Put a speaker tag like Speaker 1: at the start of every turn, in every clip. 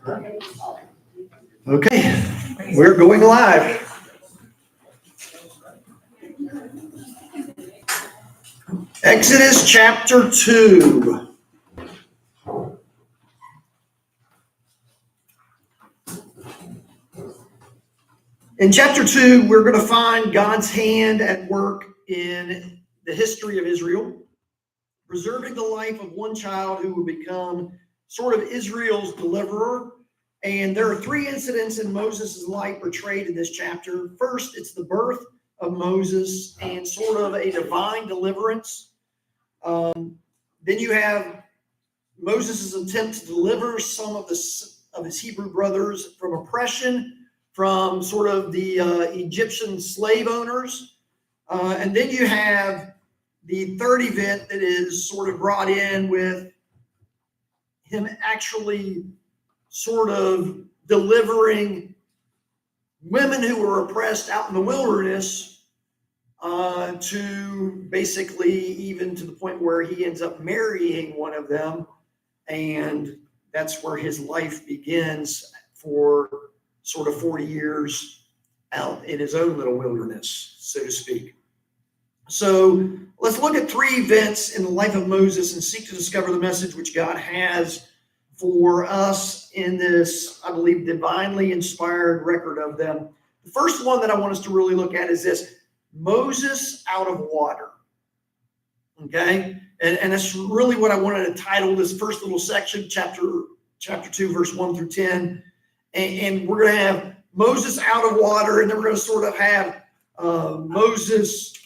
Speaker 1: Okay, we're going live. Exodus chapter 2. In chapter 2, we're going to find God's hand at work in the history of Israel, preserving the life of one child who would become sort of Israel's deliverer. And there are three incidents in Moses' life portrayed in this chapter. First, it's the birth of Moses and sort of a divine deliverance. Then you have Moses' attempt to deliver some of his Hebrew brothers from oppression, from sort of the Egyptian slave owners. And then you have the third event that is sort of brought in with him actually sort of delivering women who were oppressed out in the wilderness to basically even to the point where he ends up marrying one of them. And that's where his life begins for sort of 40 years out in his own little wilderness, so to speak. So let's look at three events in the life of Moses and seek to discover the message which God has for us in this, I believe, divinely inspired record of them. The first one that I want us to really look at is this: Moses out of water. Okay? And that's really what I wanted to title this first little section, chapter 2, verse 1 through 10. And we're going to have Moses out of water, and then we're going to sort of have Moses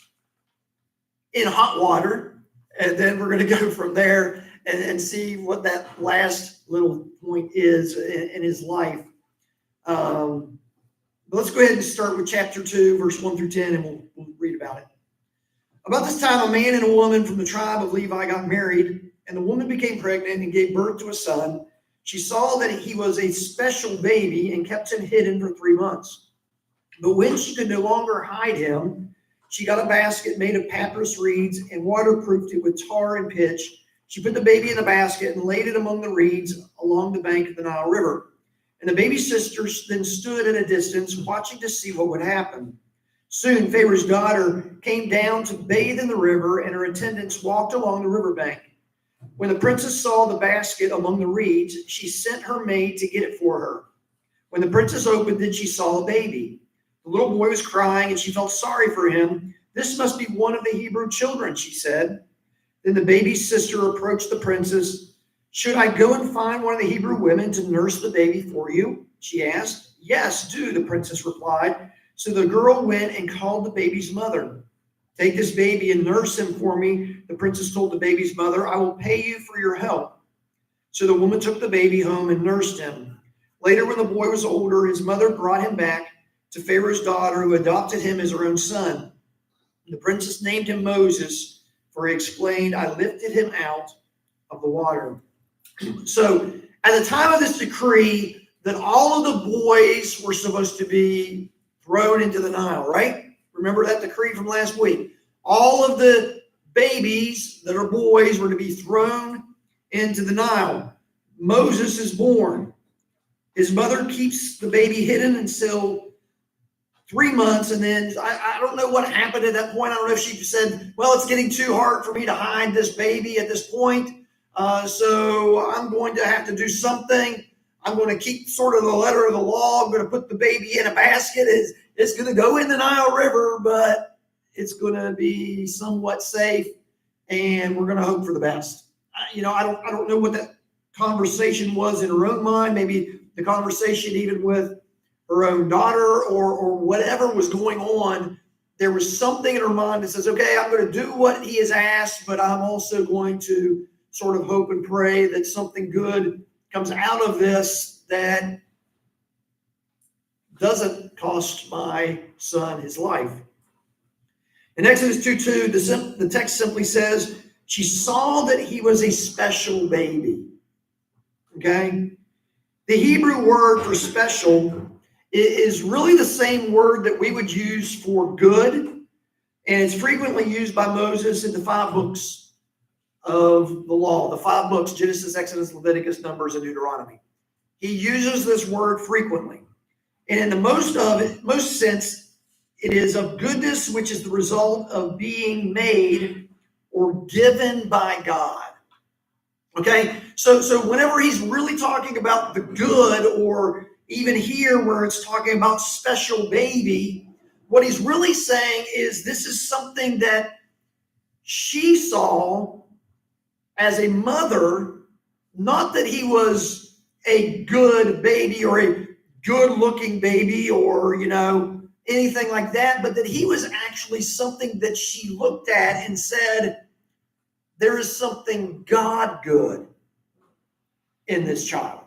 Speaker 1: in hot water. And then we're going to go from there and see what that last little point is in his life. But let's go ahead and start with chapter 2, verse 1 through 10, and we'll read about it. About this time, a man and a woman from the tribe of Levi got married, and the woman became pregnant and gave birth to a son. She saw that he was a special baby and kept him hidden for 3 months. But when she could no longer hide him, she got a basket made of papyrus reeds and waterproofed it with tar and pitch. She put the baby in the basket and laid it among the reeds along the bank of the Nile River. And the baby's sisters then stood at a distance, watching to see what would happen. Soon Pharaoh's daughter came down to bathe in the river, and her attendants walked along the riverbank. When the princess saw the basket among the reeds, she sent her maid to get it for her. When the princess opened it, she saw a baby. The little boy was crying, and she felt sorry for him. "This must be one of the Hebrew children," she said. Then the baby's sister approached the princess. "Should I go and find one of the Hebrew women to nurse the baby for you?" she asked. "Yes, do," the princess replied. So the girl went and called the baby's mother. "Take this baby and nurse him for me," the princess told the baby's mother. "I will pay you for your help." So the woman took the baby home and nursed him. Later, when the boy was older, his mother brought him back to Pharaoh's daughter, who adopted him as her own son. The princess named him Moses, for he explained, "I lifted him out of the water." So at the time of this decree, that all of the boys were supposed to be thrown into the Nile, right? Remember that decree from last week? All of the babies that are boys were to be thrown into the Nile. Moses is born. His mother keeps the baby hidden until 3 months, and then I don't know what happened at that point. I don't know if she said, "Well, it's getting too hard for me to hide this baby at this point, so I'm going to have to do something. I'm going to keep sort of the letter of the law. I'm going to put the baby in a basket. It's going to go in the Nile River, but it's going to be somewhat safe, and we're going to hope for the best." I don't know what that conversation was in her own mind. Maybe the conversation even with her own daughter or whatever was going on. There was something in her mind that says, "Okay, I'm going to do what he has asked, but I'm also going to sort of hope and pray that something good comes out of this that doesn't cost my son his life." In Exodus 2:2, the text simply says, "She saw that he was a special baby." Okay? The Hebrew word for special is really the same word that we would use for good, and it's frequently used by Moses in the 5 books of the law, the 5 books: Genesis, Exodus, Leviticus, Numbers, and Deuteronomy. he uses this word frequently. And in the most sense, it is of goodness, which is the result of being made or given by God. Okay, so whenever he's really talking about the good, or even here where it's talking about special baby, what he's really saying is this is something that she saw as a mother, not that he was a good baby or a good looking baby or, anything like that, but that he was actually something that she looked at and said, there is something God good in this child.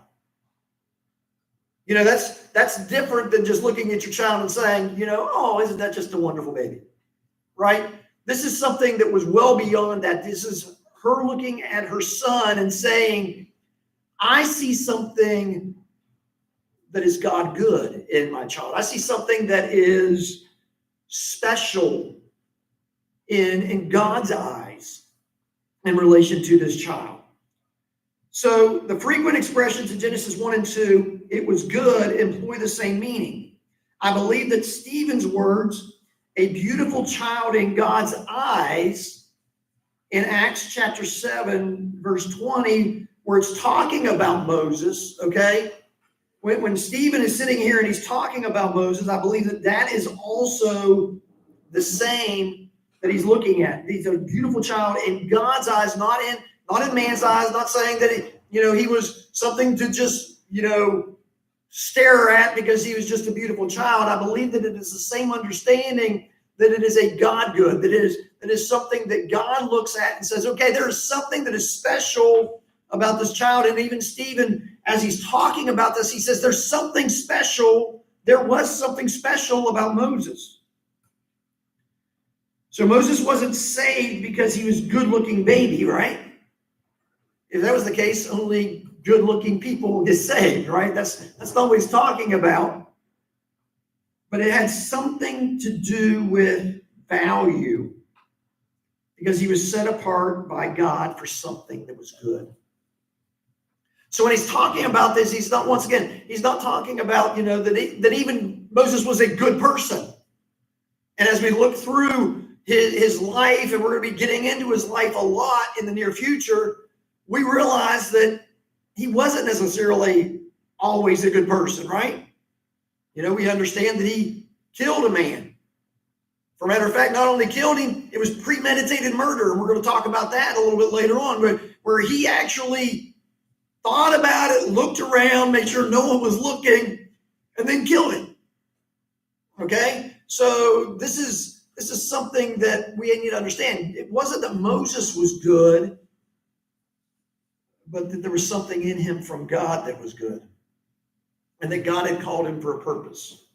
Speaker 1: That's different than just looking at your child and saying, oh, isn't that just a wonderful baby? Right? This is something that was well beyond that. This is her looking at her son and saying, I see something that is God good in my child. I see something that is special in God's eyes in relation to this child. So the frequent expressions in Genesis 1 and 2, it was good, employ the same meaning. I believe that Stephen's words, a beautiful child in God's eyes, in Acts chapter 7, verse 20, where it's talking about Moses, okay? When Stephen is sitting here and he's talking about Moses, I believe that is also the same that he's looking at. He's a beautiful child in God's eyes, not in man's eyes, not saying that he was something to just, stare at because he was just a beautiful child. I believe that it is the same understanding that it is a God good, that is something that God looks at and says, okay, there is something that is special about this child. And even Stephen, as he's talking about this, he says there's something special. There was something special about Moses. So Moses wasn't saved because he was a good-looking baby, right? If that was the case, only good-looking people get saved, right? That's not what he's talking about. But it had something to do with value, because he was set apart by God for something that was good. So when he's talking about this, he's not talking about, that even Moses was a good person. And as we look through his life, and we're going to be getting into his life a lot in the near future, we realize that he wasn't necessarily always a good person, right? We understand that he killed a man. For a matter of fact, not only killed him, it was premeditated murder. And we're going to talk about that a little bit later on, but where he actually thought about it, looked around, made sure no one was looking, and then killed him. Okay? So this is something that we need to understand. It wasn't that Moses was good, but that there was something in him from God that was good, and that God had called him for a purpose.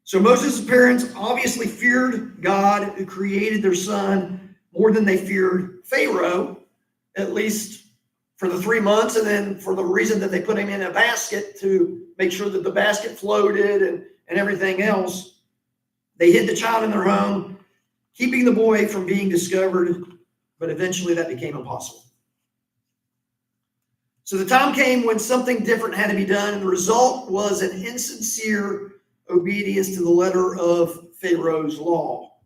Speaker 1: So Moses' parents obviously feared God, who created their son, more than they feared Pharaoh, at least for the 3 months, and then for the reason that they put him in a basket to make sure that the basket floated and everything else. They hid the child in their home, keeping the boy from being discovered, but eventually that became impossible. So the time came when something different had to be done, and the result was an insincere obedience to the letter of Pharaoh's law.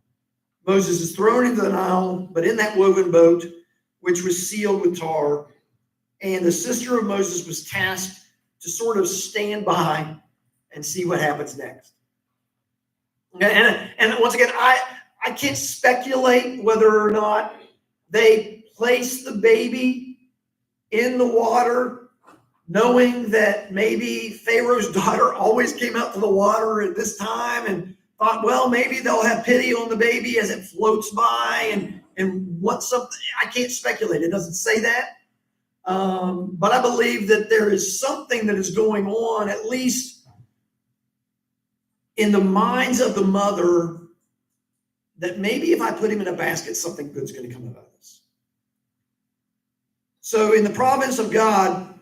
Speaker 1: Moses is thrown into the Nile, but in that woven boat, which was sealed with tar, and the sister of Moses was tasked to sort of stand by and see what happens next. And once again, I can't speculate whether or not they placed the baby in the water, knowing that maybe Pharaoh's daughter always came out to the water at this time and thought, well, maybe they'll have pity on the baby as it floats by and what something. I can't speculate. It doesn't say that. But I believe that there is something that is going on, at least in the minds of the mother, that maybe if I put him in a basket, something good's going to come out of this. So in the providence of God,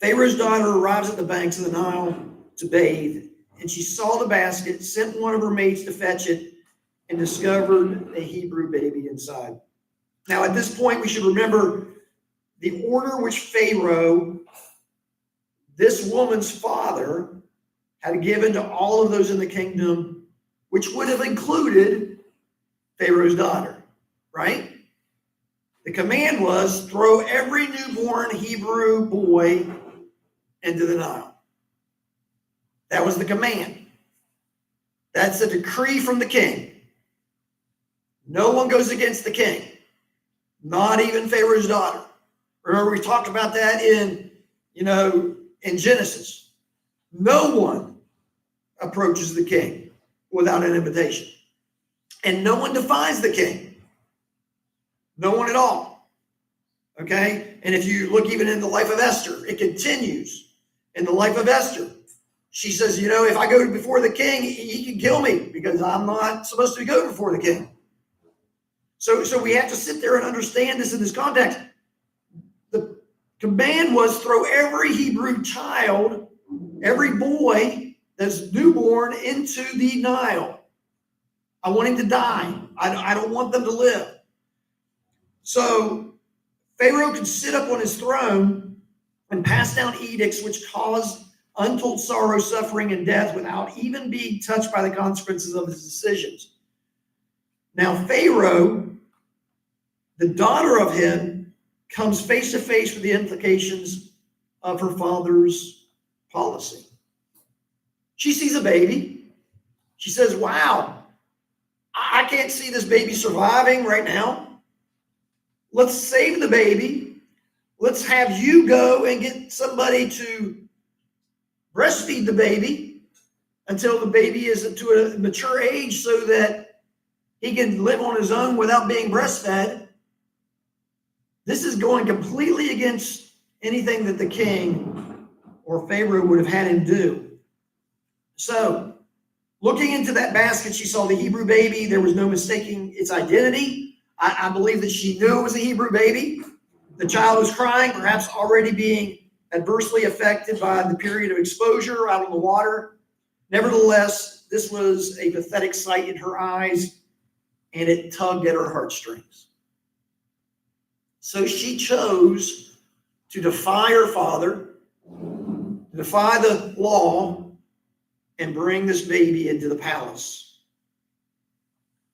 Speaker 1: Pharaoh's daughter arrives at the banks of the Nile to bathe, and she saw the basket, sent one of her maids to fetch it, and discovered a Hebrew baby inside. Now, at this point, we should remember the order which Pharaoh this woman's father had given to all of those in the kingdom, which would have included Pharaoh's daughter, right? The command was throw every newborn Hebrew boy into the Nile. That was the command. That's a decree from the king. No one goes against the king, not even Pharaoh's daughter. Remember, we talked about that in Genesis. No one approaches the king without an invitation. And no one defies the king. No one at all. Okay? And if you look even in the life of Esther, it continues in the life of Esther. She says, if I go before the king, he can kill me because I'm not supposed to go before the king. So we have to sit there and understand this in this context. The command was throw every Hebrew child, every boy that's newborn into the Nile. I want him to die. I don't want them to live. So Pharaoh could sit up on his throne and pass down edicts which caused untold sorrow, suffering, and death without even being touched by the consequences of his decisions. Now Pharaoh, the daughter of him, comes face to face with the implications of her father's policy. She sees a baby. She says, wow, I can't see this baby surviving right now. Let's save the baby. Let's have you go and get somebody to breastfeed the baby until the baby is to a mature age so that he can live on his own without being breastfed. This is going completely against anything that the king or Pharaoh would have had him do. So, looking into that basket, she saw the Hebrew baby. There was no mistaking its identity. I believe that she knew it was a Hebrew baby. The child was crying, perhaps already being adversely affected by the period of exposure out on the water. Nevertheless, this was a pathetic sight in her eyes, and it tugged at her heartstrings. So she chose to defy her father, to defy the law, and bring this baby into the palace.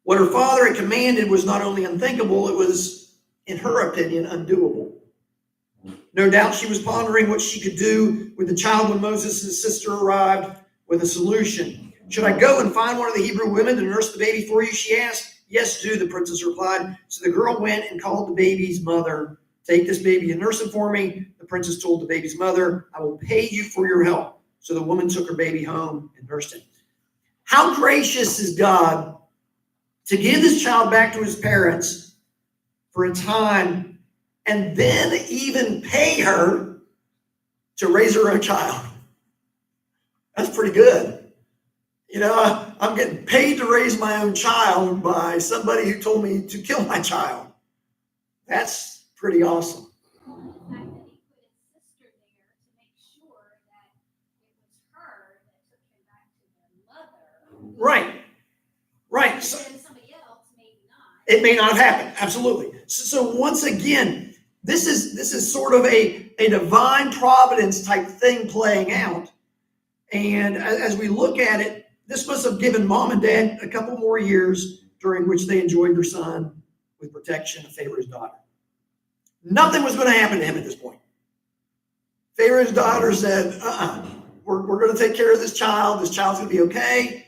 Speaker 1: What her father had commanded was not only unthinkable, it was, in her opinion, undoable. No doubt she was pondering what she could do with the child when Moses' sister arrived with a solution. Should I go and find one of the Hebrew women to nurse the baby for you, she asked. Yes, do, the princess replied. So the girl went and called the baby's mother. Take this baby and nurse it for me. The princess told the baby's mother, I will pay you for your help. So the woman took her baby home and nursed him. How gracious is God to give this child back to his parents for a time and then even pay her to raise her own child. That's pretty good. I'm getting paid to raise my own child by somebody who told me to kill my child. That's pretty awesome.
Speaker 2: The fact that he put his sister there to make sure that it was her that took him back to their mother.
Speaker 1: Right.
Speaker 2: So, and somebody else, maybe not.
Speaker 1: It may not have happened. Absolutely. So once again, this is sort of a divine providence type thing playing out. And as we look at it, this must have given mom and dad a couple more years during which they enjoyed their son with protection of Pharaoh's daughter. Nothing was going to happen to him at this point. Pharaoh's daughter said, we're going to take care of this child. This child's going to be okay.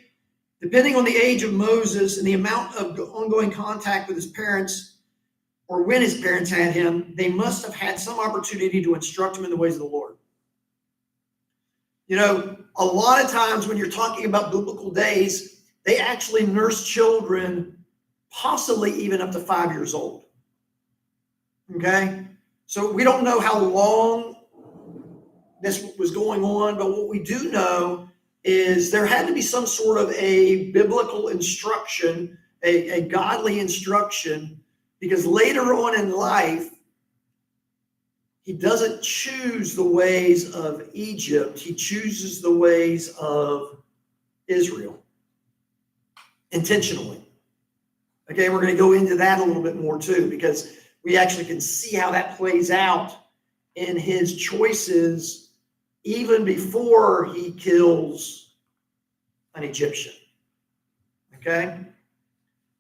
Speaker 1: Depending on the age of Moses and the amount of ongoing contact with his parents, or when his parents had him, they must have had some opportunity to instruct him in the ways of the Lord. A lot of times when you're talking about biblical days, they actually nurse children possibly even up to 5 years old. Okay? So we don't know how long this was going on, but what we do know is there had to be some sort of a biblical instruction, a godly instruction, because later on in life, he doesn't choose the ways of Egypt. He chooses the ways of Israel intentionally. Okay, we're going to go into that a little bit more too, because we actually can see how that plays out in his choices even before he kills an Egyptian. Okay?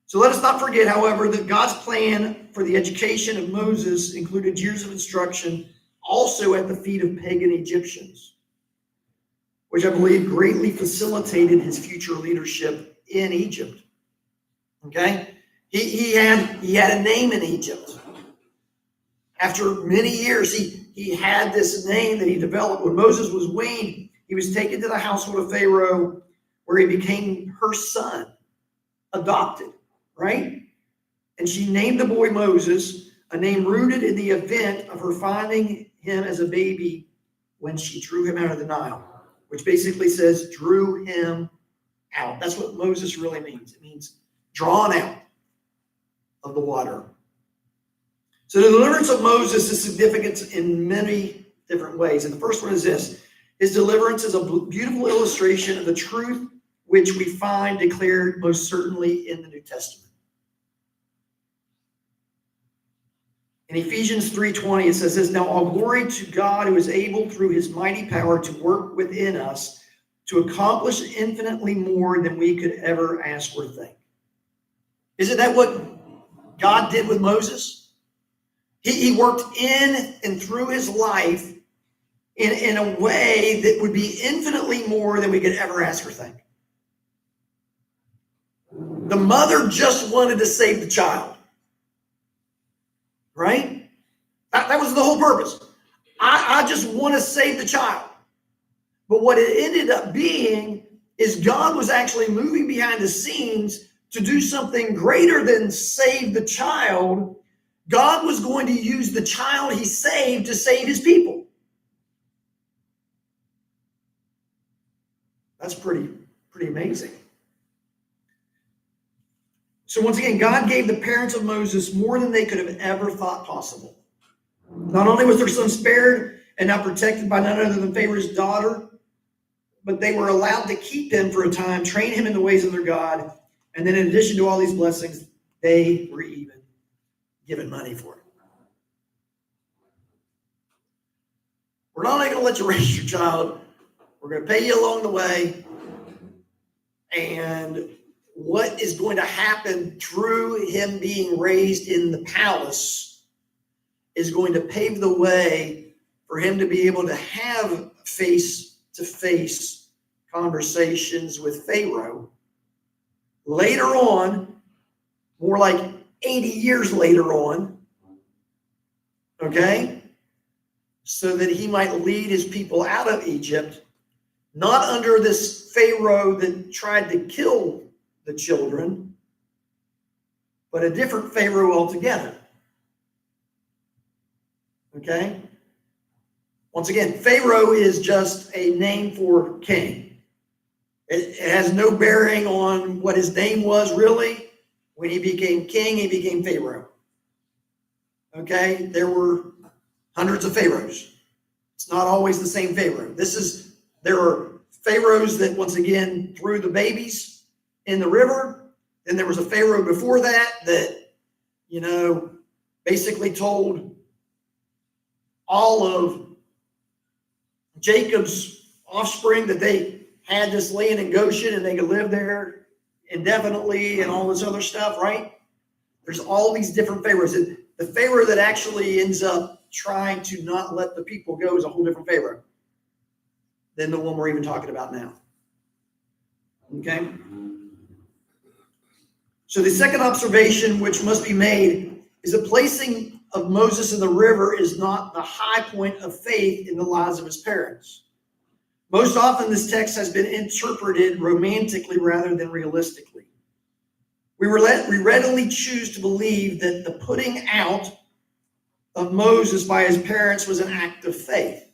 Speaker 1: So let us not forget, however, that God's plan for the education of Moses included years of instruction also at the feet of pagan Egyptians, which I believe greatly facilitated his future leadership in Egypt. Okay? He had a name in Egypt. After many years, he had this name that he developed. When Moses was weaned, he was taken to the household of Pharaoh, where he became her son, adopted, right? And she named the boy Moses, a name rooted in the event of her finding him as a baby when she drew him out of the Nile, which basically says drew him out. That's what Moses really means. It means drawn out of the water. So the deliverance of Moses is significant in many different ways. And the first one is this. His deliverance is a beautiful illustration of the truth which we find declared most certainly in the New Testament. In Ephesians 3:20, it says this, now all glory to God who is able through his mighty power to work within us to accomplish infinitely more than we could ever ask or think. Isn't that what God did with Moses? He worked in and through his life in a way that would be infinitely more than we could ever ask or think. The mother just wanted to save the child. Right? That was the whole purpose. I just want to save the child. But what it ended up being is God was actually moving behind the scenes to do something greater than save the child. God was going to use the child he saved to save his people. That's pretty amazing. So once again, God gave the parents of Moses more than they could have ever thought possible. Not only was their son spared and now protected by none other than Pharaoh's daughter, but they were allowed to keep him for a time, train him in the ways of their God, and then in addition to all these blessings, they were even given money for it. We're not only going to let you raise your child, we're going to pay you along the way, and what is going to happen through him being raised in the palace is going to pave the way for him to be able to have face-to-face conversations with Pharaoh later on, more like 80 years later on, okay, so that he might lead his people out of Egypt, not under this Pharaoh that tried to kill the children, but a different Pharaoh altogether. Okay? Once again, Pharaoh is just a name for king. It has no bearing on what his name was really. When he became king, he became Pharaoh. Okay? There were hundreds of pharaohs. It's not always the same Pharaoh. There are pharaohs that, once again, threw the babies in the river. Then there was a Pharaoh before that, basically told all of Jacob's offspring that they had this land in Goshen and they could live there indefinitely and all this other stuff, right? There's all these different Pharaohs. The Pharaoh that actually ends up trying to not let the people go is a whole different Pharaoh than the one we're even talking about now. Okay? So the second observation which must be made is the placing of Moses in the river is not the high point of faith in the lives of his parents. Most often this text has been interpreted romantically rather than realistically. We readily choose to believe that the putting out of Moses by his parents was an act of faith.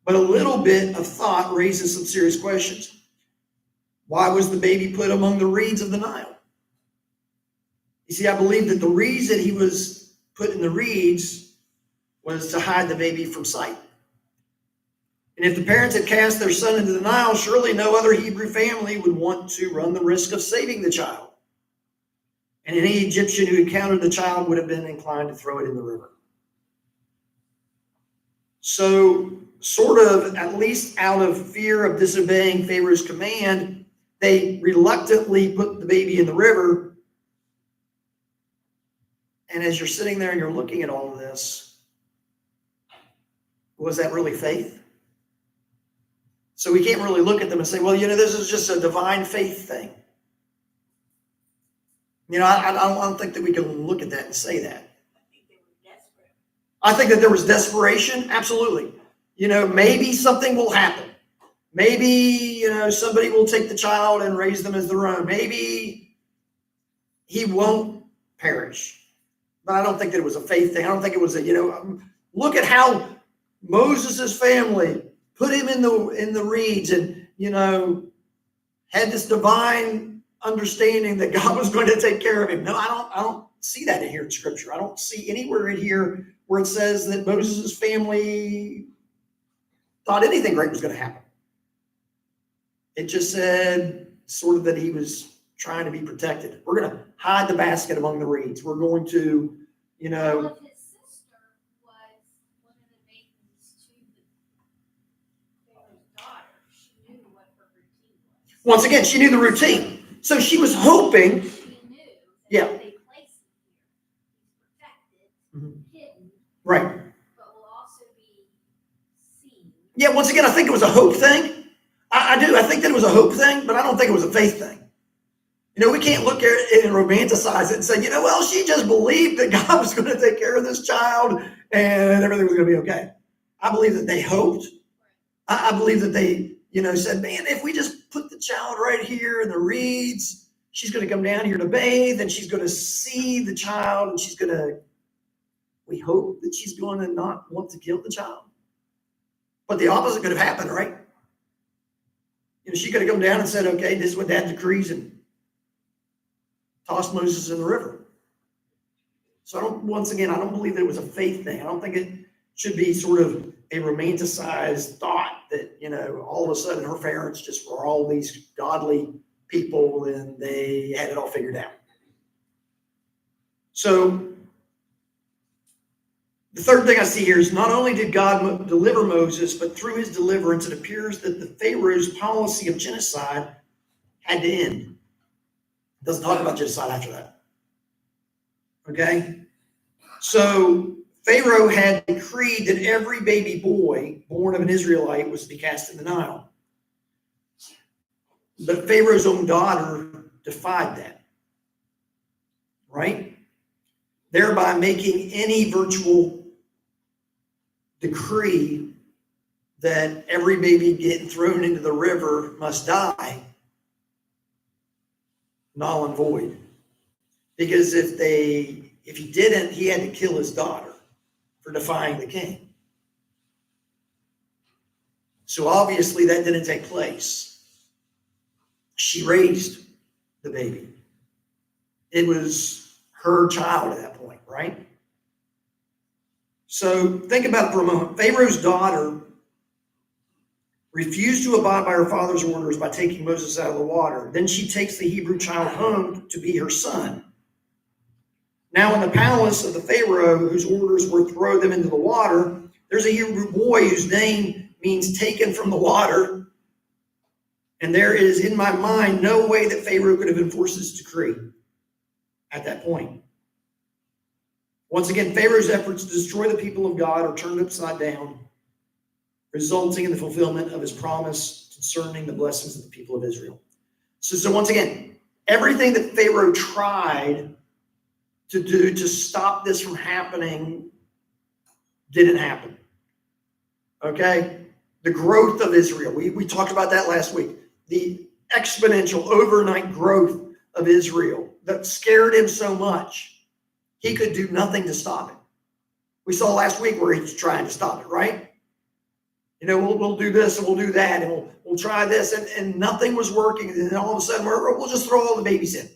Speaker 1: But a little bit of thought raises some serious questions. Why was the baby put among the reeds of the Nile? You see, I believe that the reason he was put in the reeds was to hide the baby from sight. And if the parents had cast their son into the Nile, surely no other Hebrew family would want to run the risk of saving the child. And any Egyptian who encountered the child would have been inclined to throw it in the river. So sort of, at least out of fear of disobeying Pharaoh's command, they reluctantly put the baby in the river. And as you're sitting there and you're looking at all of this, was that really faith? So we can't really look at them and say, well, this is just a divine faith thing. I don't think that we can look at that and say that.
Speaker 3: I think they were desperate.
Speaker 1: I think that there was desperation. Absolutely. Maybe something will happen. Maybe, somebody will take the child and raise them as their own. Maybe he won't perish. But I don't think that it was a faith thing. I don't think it was look at how Moses' family put him in the reeds and, had this divine understanding that God was going to take care of him. No, I don't see that in here in Scripture. I don't see anywhere in here where it says that Moses' family thought anything great was going to happen. It just said sort of that he was trying to be protected. We're going to hide the basket among the reeds. We're going to,
Speaker 2: Well, if his sister was one of the maidens to the Pharaoh's daughter, she knew what her routine was.
Speaker 1: once again, she knew the routine. So she was hoping.
Speaker 2: She knew that
Speaker 1: Yeah.
Speaker 2: if they place him here, he's protected, hidden,
Speaker 1: Right.
Speaker 2: but will also be seen.
Speaker 1: Yeah, once again, I think it was a hope thing. I do. I think that it was a hope thing, but I don't think it was a faith thing. We can't look at it and romanticize it and say, well, she just believed that God was going to take care of this child and everything was going to be okay. I believe that they hoped. I believe that they, said, man, if we just put the child right here in the reeds, she's going to come down here to bathe and she's going to see the child and we hope that she's going to not want to kill the child. But the opposite could have happened, right? She could have come down and said, okay, this is what Dad decrees, and tossed Moses in the river. So I don't believe that it was a faith thing. I don't think it should be sort of a romanticized thought that, all of a sudden her parents just were all these godly people and they had it all figured out. So the third thing I see here is not only did God deliver Moses, but through his deliverance, it appears that the Pharaoh's policy of genocide had to end. It doesn't talk about genocide after that. Okay? So Pharaoh had decreed that every baby boy born of an Israelite was to be cast in the Nile. But Pharaoh's own daughter defied that. Right? Thereby making any virtual decree that every baby getting thrown into the river must die null and void. Because if he didn't, he had to kill his daughter for defying the king. So obviously that didn't take place. She raised the baby. It was her child at that point, right? So think about it for a moment. Pharaoh's daughter refused to abide by her father's orders by taking Moses out of the water. Then she takes the Hebrew child home to be her son. Now in the palace of the Pharaoh, whose orders were to throw them into the water, there's a Hebrew boy whose name means taken from the water. And there is, in my mind, no way that Pharaoh could have enforced this decree at that point. Once again, Pharaoh's efforts to destroy the people of God are turned upside down, resulting in the fulfillment of his promise concerning the blessings of the people of Israel. So once again, everything that Pharaoh tried to do to stop this from happening didn't happen. Okay? The growth of Israel, we talked about that last week. The exponential overnight growth of Israel that scared him so much, he could do nothing to stop it. We saw last week where he's trying to stop it, right? We'll do this and we'll do that and we'll try this and nothing was working. And then all of a sudden we'll just throw all the babies in.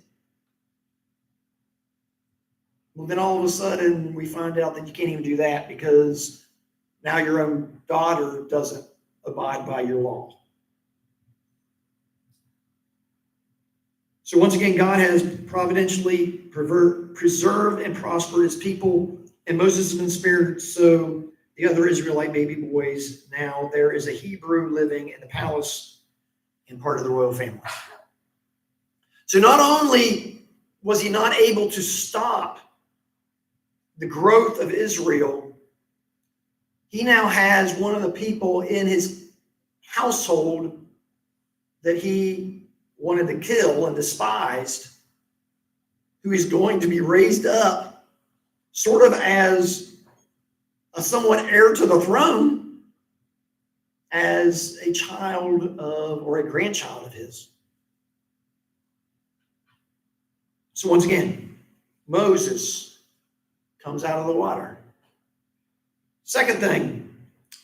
Speaker 1: Well, then all of a sudden we find out that you can't even do that because now your own daughter doesn't abide by your law. So once again, God has providentially preserved and prospered his people, and Moses has been spared so the other Israelite baby boys. Now there is a Hebrew living in the palace and part of the royal family. So not only was he not able to stop the growth of Israel, he now has one of the people in his household that he wanted to kill and despised, who is going to be raised up sort of as a somewhat heir to the throne, as a child of, or a grandchild of his. So once again, Moses comes out of the water. Second thing,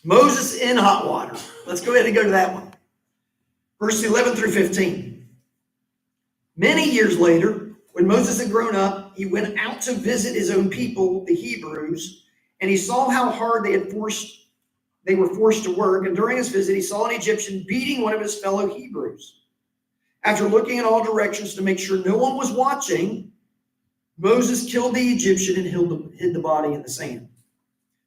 Speaker 1: Moses in hot water. Let's go ahead and go to that one. Verse 11 through 15. Many years later, when Moses had grown up, he went out to visit his own people, the Hebrews, and he saw how hard they were forced to work. And during his visit, he saw an Egyptian beating one of his fellow Hebrews. After looking in all directions to make sure no one was watching, Moses killed the Egyptian and hid the body in the sand.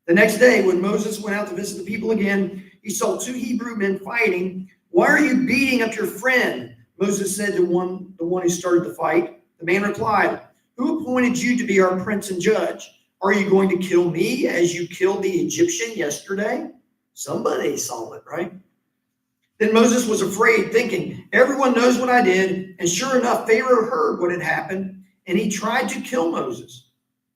Speaker 1: The next day, when Moses went out to visit the people again, he saw two Hebrew men fighting. "Why are you beating up your friend?" Moses said to the one who started the fight. The man replied, "Who appointed you to be our prince and judge? Are you going to kill me as you killed the Egyptian yesterday?" Somebody saw it, right? Then Moses was afraid, thinking, "Everyone knows what I did." And sure enough, Pharaoh heard what had happened, and he tried to kill Moses.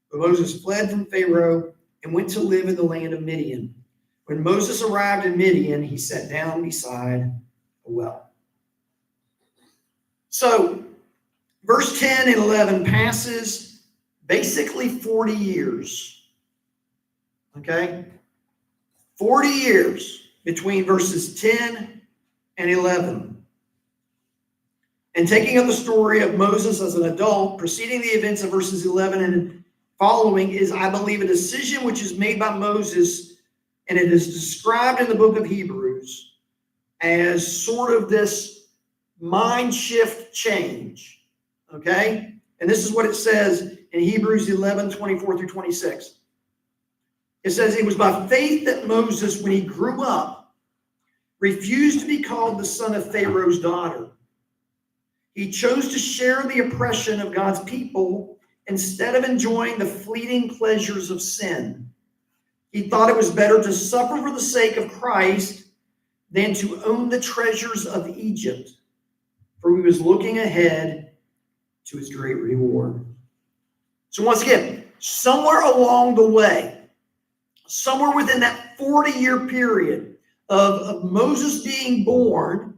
Speaker 1: But Moses fled from Pharaoh and went to live in the land of Midian. When Moses arrived in Midian, he sat down beside a well. So, verse 10 and 11 passes basically 40 years. Okay? 40 years between verses 10 and 11. And taking up the story of Moses as an adult, preceding the events of verses 11 and following is, I believe, a decision which is made by Moses, and it is described in the book of Hebrews as sort of this mind shift change. Okay? And this is what it says in Hebrews 11, 24 through 26. It says, "It was by faith that Moses, when he grew up, refused to be called the son of Pharaoh's daughter. He chose to share the oppression of God's people instead of enjoying the fleeting pleasures of sin. He thought it was better to suffer for the sake of Christ than to own the treasures of Egypt, for he was looking ahead to his great reward." So once again, somewhere along the way, somewhere within that 40-year period of Moses being born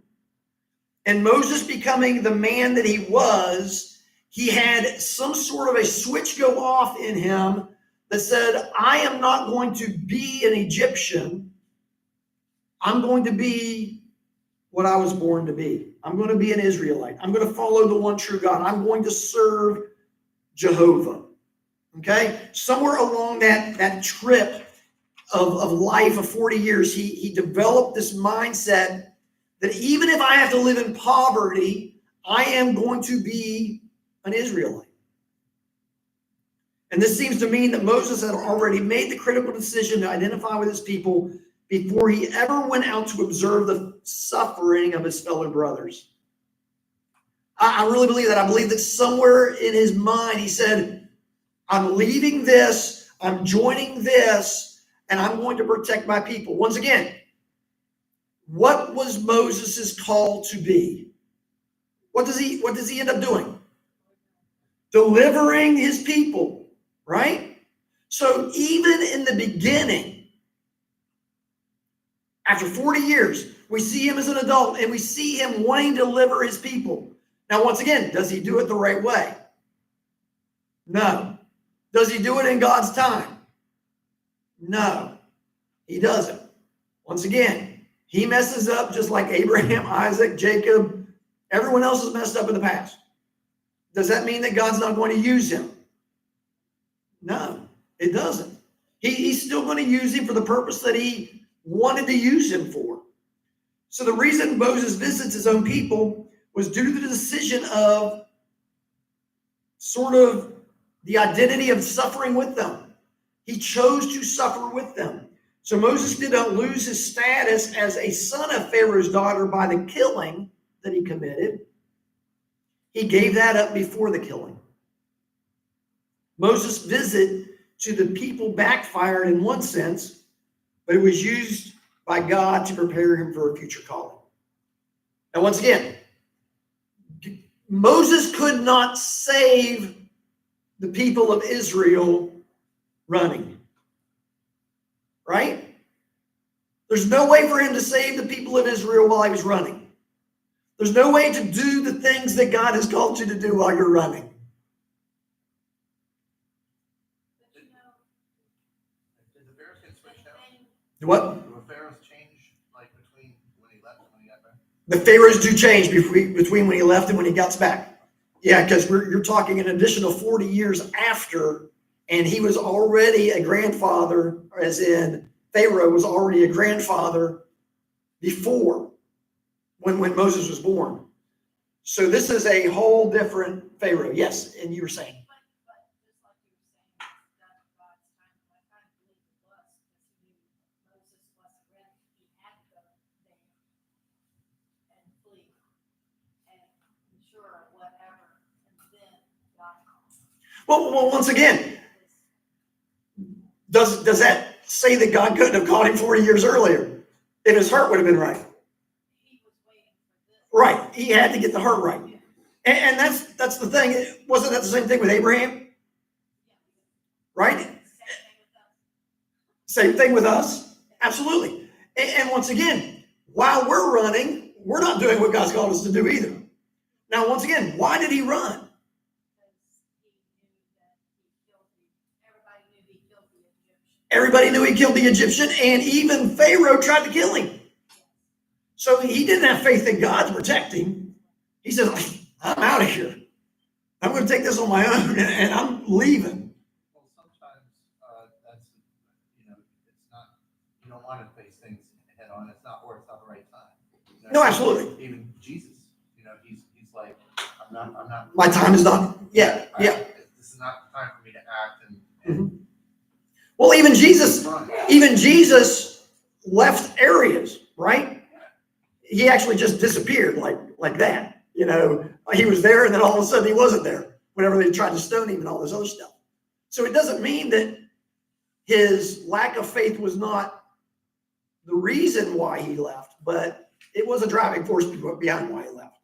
Speaker 1: and Moses becoming the man that he was, he had some sort of a switch go off in him that said, "I am not going to be an Egyptian. I'm going to be what I was born to be. I'm going to be an Israelite. I'm going to follow the one true God. I'm going to serve Jehovah." Okay? Somewhere along that trip of life of 40 years, he developed this mindset that even if I have to live in poverty, I am going to be an Israelite. And this seems to mean that Moses had already made the critical decision to identify with his people before he ever went out to observe the suffering of his fellow brothers. I really believe that. I believe that somewhere in his mind he said, "I'm leaving this, I'm joining this, and I'm going to protect my people." Once again, what was Moses' call to be? What does he end up doing? Delivering his people, right? So even in the beginning, after 40 years, we see him as an adult and we see him wanting to deliver his people. Now, once again, does he do it the right way? No. Does he do it in God's time? No, he doesn't. Once again, he messes up just like Abraham, Isaac, Jacob. Everyone else has messed up in the past. Does that mean that God's not going to use him? No, it doesn't. He's still going to use him for the purpose that he wanted to use him for. So the reason Moses visits his own people was due to the decision of sort of the identity of suffering with them. He chose to suffer with them. So Moses did not lose his status as a son of Pharaoh's daughter by the killing that he committed. He gave that up before the killing. Moses' visit to the people backfired in one sense, but it was used by God to prepare him for a future calling. Now, once again, Moses could not save the people of Israel running. Right? There's no way for him to save the people of Israel while he was running. There's no way to do the things that God has called you to do while you're running.
Speaker 3: Did the Pharaohs get switched out?
Speaker 1: What?
Speaker 3: Did the Pharaohs change like between when he left and when he got back?
Speaker 1: The Pharaohs do change between when he left and when he got back. Yeah, because you're talking an additional 40 years after, and he was already a grandfather, as in Pharaoh was already a grandfather before when Moses was born. So this is a whole different Pharaoh. Yes, and you were saying.
Speaker 2: But just like you were saying, that's God's time. I kind of believe it was because he knew Moses wasn't ready. He had to go there and flee and ensure whatever, and then God called.
Speaker 1: Well, once again, does that say that God couldn't have called him 40 years earlier if his heart would have been right?
Speaker 2: He was waiting for this.
Speaker 1: Right. He had to get the heart right. And that's the thing. Wasn't that the same thing with Abraham? Right? Same thing with us. Absolutely. And once again, while we're running, we're not doing what God's called us to do either. Now, once again, why did he run? Everybody knew he killed the Egyptian, and even Pharaoh tried to kill him. So he didn't have faith in God to protect him. He said, I'm out of here. I'm going to take this on my own, and I'm leaving.
Speaker 3: Well, sometimes that's, it's not, you don't want to face things head on. It's not, or it's not the right time.
Speaker 1: No, absolutely.
Speaker 3: Even Jesus, he's like, I'm not.
Speaker 1: My time is not. Yeah.
Speaker 3: This is not the time for me to act and
Speaker 1: Well, even Jesus left areas, right? He actually just disappeared like that. He was there and then all of a sudden he wasn't there whenever they tried to stone him and all this other stuff. So it doesn't mean that his lack of faith was not the reason why he left, but it was a driving force behind why he left.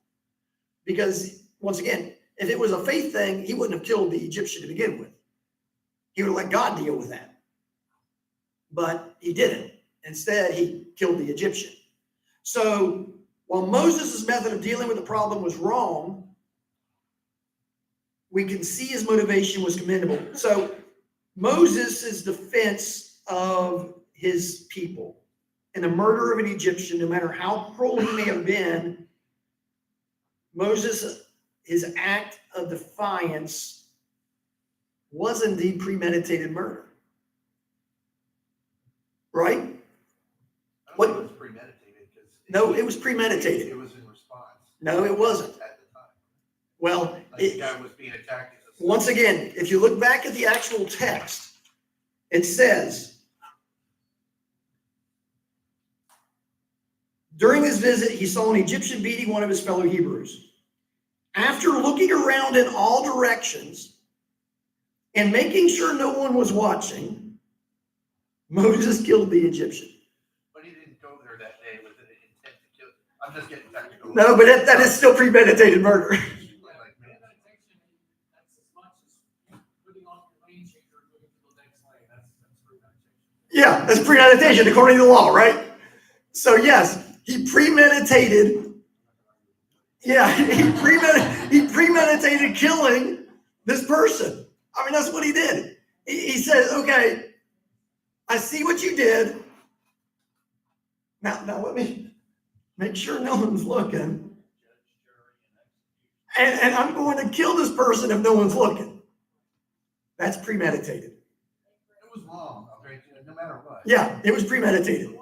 Speaker 1: Because once again, if it was a faith thing, he wouldn't have killed the Egyptian to begin with. He would have let God deal with that. But he didn't. Instead, he killed the Egyptian. So while Moses' method of dealing with the problem was wrong, we can see his motivation was commendable. So Moses' defense of his people and the murder of an Egyptian, no matter how cruel he may have been, Moses, his act of defiance was indeed premeditated murder. Right?
Speaker 3: I don't
Speaker 1: What?
Speaker 3: think it was premeditated.
Speaker 1: No, it was premeditated.
Speaker 3: It was in response.
Speaker 1: No, it wasn't.
Speaker 3: At the time.
Speaker 1: Well,
Speaker 3: Like the guy was being attacked.
Speaker 1: once again, if you look back at the actual text, it says, during his visit, he saw an Egyptian beating one of his fellow Hebrews. After looking around in all directions and making sure no one was watching, Moses killed the Egyptian.
Speaker 3: But he didn't go there that day with an intent to kill. I'm just getting technical.
Speaker 1: No, but that is still premeditated murder.
Speaker 3: Like, man,
Speaker 4: That's as much as putting on your lane changer and moving to the next lane. That's premeditation.
Speaker 1: Yeah, that's premeditation according to the law, right? So yes, he premeditated. Yeah, he premeditated killing this person. I mean, that's what he did. He said, okay, I see what you did. Now let me make sure no one's looking. And I'm going to kill this person if no one's looking. That's premeditated.
Speaker 3: it was wrong, okay, no matter what.
Speaker 1: Yeah, it was premeditated.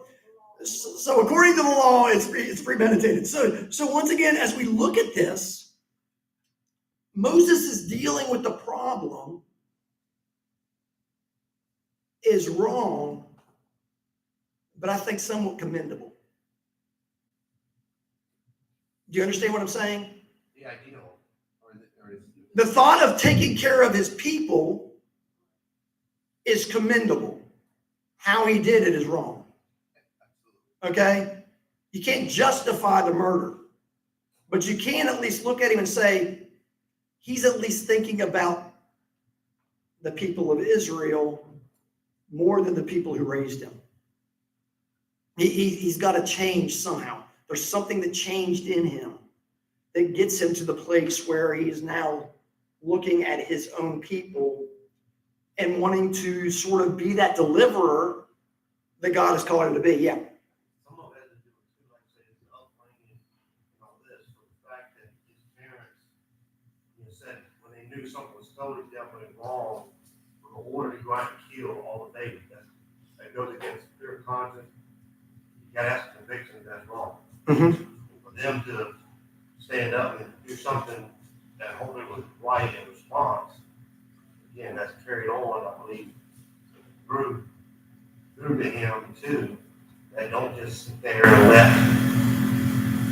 Speaker 1: So according to the law, it's premeditated. So once again, as we look at this, Moses is dealing with the problem is wrong, but I think somewhat commendable. Do you understand what I'm saying?
Speaker 3: The ideal, or is
Speaker 1: The thought of taking care of his people is commendable. How he did it is wrong.
Speaker 3: absolutely.
Speaker 1: Okay? You can't justify the murder, but you can at least look at him and say, he's at least thinking about the people of Israel more than the people who raised him. He's got to change somehow. There's something that changed in him that gets him to the place where he is now looking at his own people and wanting to sort of be that deliverer that God has called him to be. Yeah.
Speaker 5: Some of it has to do with, too, like I say, his upbringing and all this, for the fact that his parents, said when they knew something was totally definitely wrong, were ordered to go out and kill all the babies. That goes against pure conscience. You gotta ask the conviction that that's wrong.
Speaker 1: Mm-hmm.
Speaker 5: For them to stand up and do something that hopefully was right in response, again, that's carried on, I believe, through to him too. They don't just sit there and let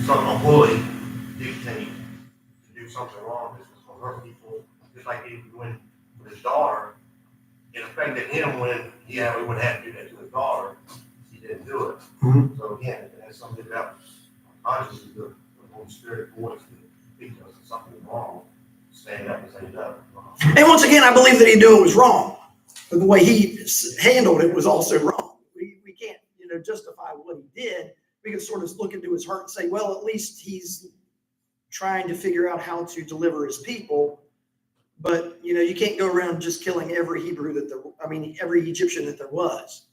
Speaker 5: some bully dictate to do something wrong. This is going to hurt people, just like he was doing with his daughter. It affected him when he would have to do that to his daughter. He didn't do it.
Speaker 1: Mhm.
Speaker 5: So again, it has something about consciously the Holy Spirit voice that because something wrong, stand up and say no.
Speaker 1: And once again, I believe that he knew it was wrong, but the way he handled it was also wrong. We can't, justify what he did. We can sort of look into his heart and say, well, at least he's trying to figure out how to deliver his people. But, you can't go around just killing every every Egyptian that there was.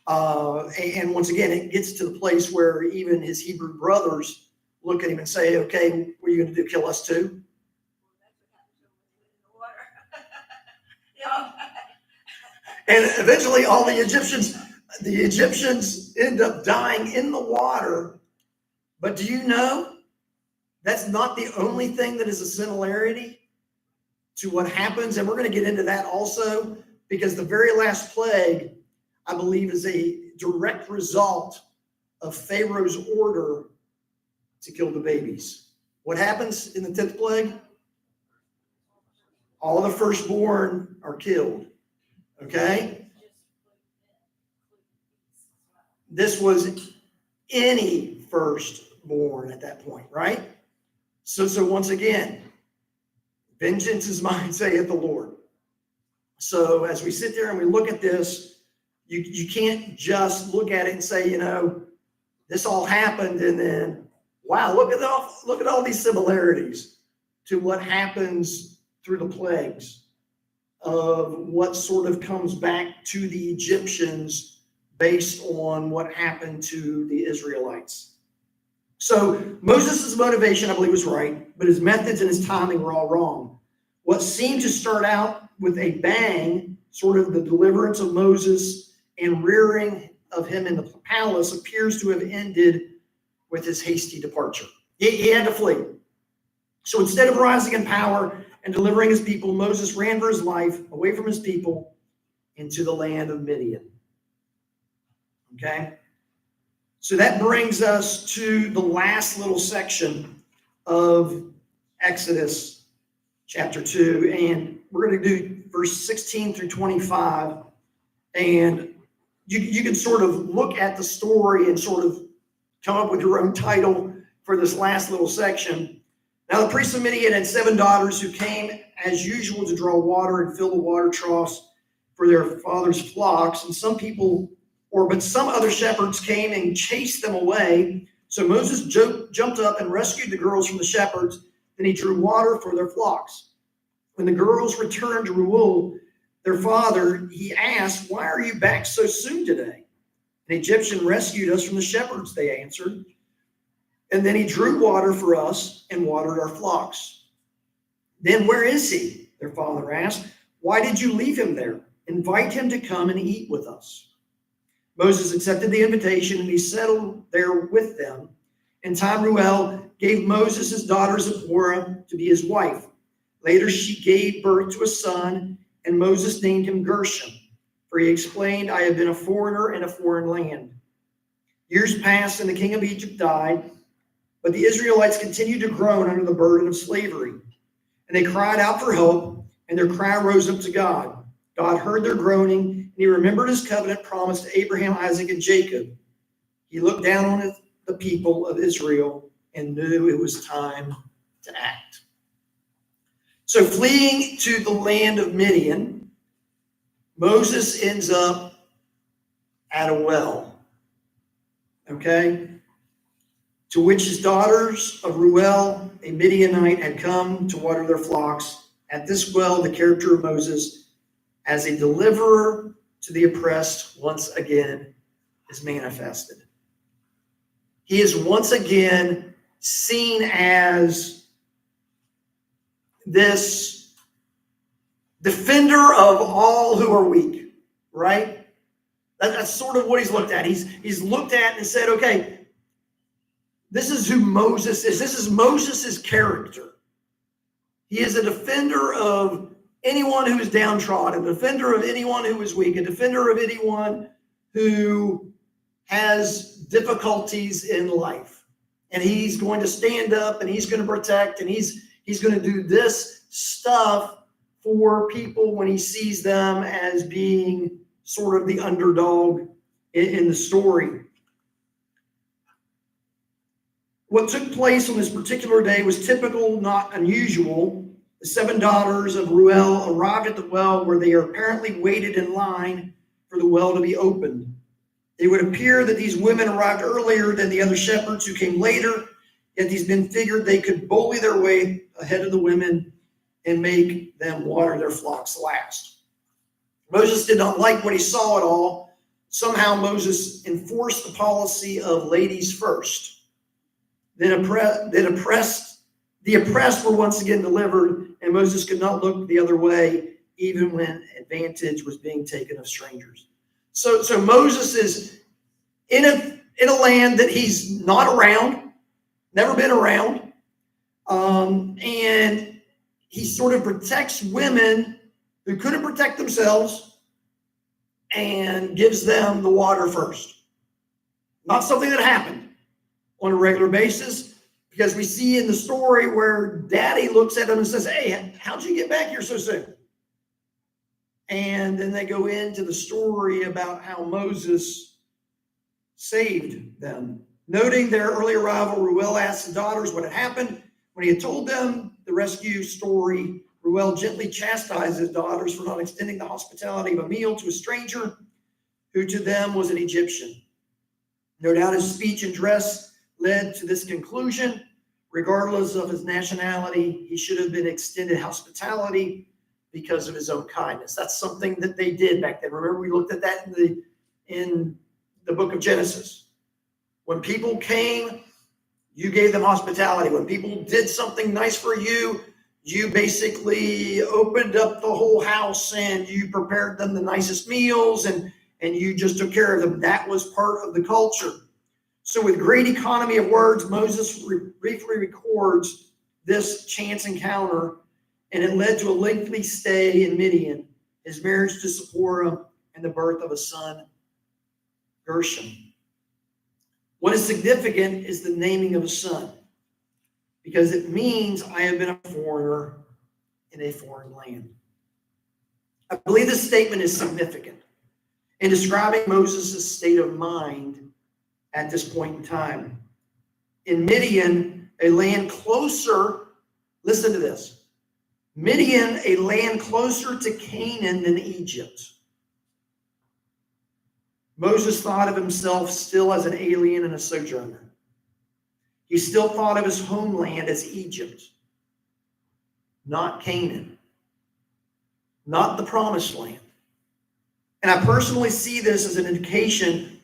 Speaker 1: And once again, it gets to the place where even his Hebrew brothers look at him and say, okay, what are you going to do, kill us too? And eventually all the Egyptians end up dying in the water. But do you know that's not the only thing that is a similarity to what happens? And we're going to get into that also, because the very last plague, I believe, is a direct result of Pharaoh's order to kill the babies. What happens in the 10th plague? All the firstborn are killed. Okay? This was any firstborn at that point, right? So once again, vengeance is mine, saith the Lord. So as we sit there and we look at this, you can't just look at it and say, this all happened and then, wow, look at all these similarities to what happens through the plagues of what sort of comes back to the Egyptians based on what happened to the Israelites. So Moses' motivation, I believe, was right, but his methods and his timing were all wrong. What seemed to start out with a bang, sort of the deliverance of Moses and rearing of him in the palace, appears to have ended with his hasty departure. He had to flee. So instead of rising in power and delivering his people, Moses ran for his life away from his people into the land of Midian. Okay? So that brings us to the last little section of Exodus chapter 2. And we're going to do verse 16 through 25. And you can sort of look at the story and sort of come up with your own title for this last little section. Now, the priests of Midian had 7 daughters who came as usual to draw water and fill the water troughs for their father's flocks. And some other shepherds came and chased them away. So Moses jumped up and rescued the girls from the shepherds. Then he drew water for their flocks. When the girls returned to Reuel, their father, he asked, "Why are you back so soon today?" "An Egyptian rescued us from the shepherds," they answered. "And then he drew water for us and watered our flocks." "Then where is he?" their father asked. "Why did you leave him there? Invite him to come and eat with us." Moses accepted the invitation and he settled there with them. In time, Reuel gave Moses his daughter Zipporah to be his wife. Later, she gave birth to a son, and Moses named him Gershom, for he explained, "I have been a foreigner in a foreign land." Years passed and the king of Egypt died, but the Israelites continued to groan under the burden of slavery. And they cried out for help, and their cry rose up to God. God heard their groaning, and he remembered his covenant promise to Abraham, Isaac, and Jacob. He looked down on the people of Israel and knew it was time to act. So fleeing to the land of Midian, Moses ends up at a well. Okay? To which his daughters of Ruel, a Midianite, had come to water their flocks. At this well, the character of Moses as a deliverer to the oppressed once again is manifested. He is once again seen as this defender of all who are weak, right? That's sort of what he's looked at. He's looked at and said, okay, this is who Moses is. This is Moses' character. He is a defender of anyone who is downtrodden, a defender of anyone who is weak, a defender of anyone who has difficulties in life. And he's going to stand up and he's going to protect and he's going to do this stuff for people when he sees them as being sort of the underdog in the story. What took place on this particular day was typical, not unusual. The 7 daughters of Ruel arrived at the well where they apparently waited in line for the well to be opened. It would appear that these women arrived earlier than the other shepherds who came later, yet these men figured they could bully their way ahead of the women and make them water their flocks last. Moses did not like what he saw at all. Somehow Moses enforced the policy of ladies first. The oppressed were once again delivered, and Moses could not look the other way, even when advantage was being taken of strangers. So Moses is in a land that he's not around, never been around, and he sort of protects women who couldn't protect themselves and gives them the water first. Not something that happened on a regular basis, because we see in the story where daddy looks at him and says, hey, how'd you get back here so soon? And then they go into the story about how Moses saved them. Noting their early arrival, Ruel asked the daughters what had happened. When he had told them the rescue story, Ruel gently chastised his daughters for not extending the hospitality of a meal to a stranger who to them was an Egyptian. No doubt his speech and dress led to this conclusion. Regardless of his nationality, he should have been extended hospitality because of his own kindness. That's something that they did back then. Remember, we looked at that in the book of Genesis. When people came, you gave them hospitality. When people did something nice for you, you basically opened up the whole house and you prepared them the nicest meals and you just took care of them. That was part of the culture. So with great economy of words, Moses briefly records this chance encounter, and it led to a lengthy stay in Midian, his marriage to Zipporah, and the birth of a son, Gershom. What is significant is the naming of a son, because it means I have been a foreigner in a foreign land. I believe this statement is significant in describing Moses' state of mind at this point in time. In Midian, a land closer, listen to this, Midian, a land closer to Canaan than Egypt. Moses thought of himself still as an alien and a sojourner. He still thought of his homeland as Egypt, not Canaan, not the promised land. And I personally see this as an indication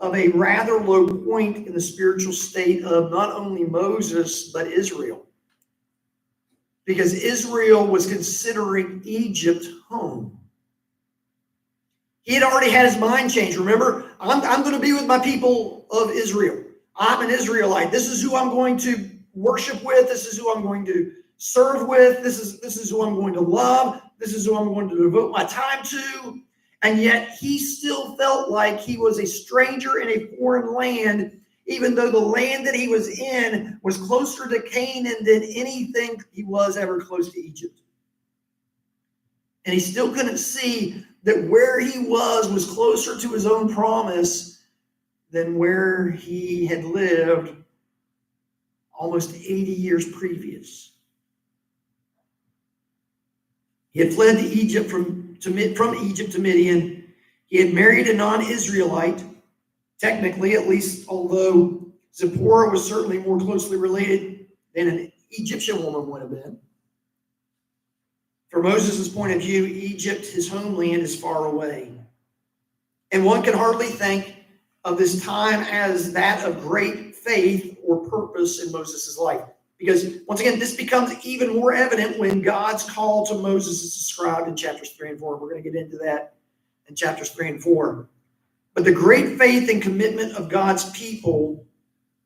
Speaker 1: of a rather low point in the spiritual state of not only Moses, but Israel. Because Israel was considering Egypt home. He had already had his mind changed. Remember, I'm going to be with my people of Israel. I'm an Israelite. This is who I'm going to worship with. This is who I'm going to serve with. This is who I'm going to love. This is who I'm going to devote my time to. And yet he still felt like he was a stranger in a foreign land, even though the land that he was in was closer to Canaan than anything he was ever close to Egypt. And he still couldn't see that where he was closer to his own promise than where he had lived almost 80 years previous. He had fled to Egypt from Egypt to Midian. He had married a non-Israelite, technically, at least, although Zipporah was certainly more closely related than an Egyptian woman would have been. From Moses' point of view, Egypt, his homeland, is far away. And one can hardly think of this time as that of great faith or purpose in Moses' life. Because, once again, this becomes even more evident when God's call to Moses is described in chapters 3 and 4. We're going to get into that in chapters 3 and 4. But the great faith and commitment of God's people,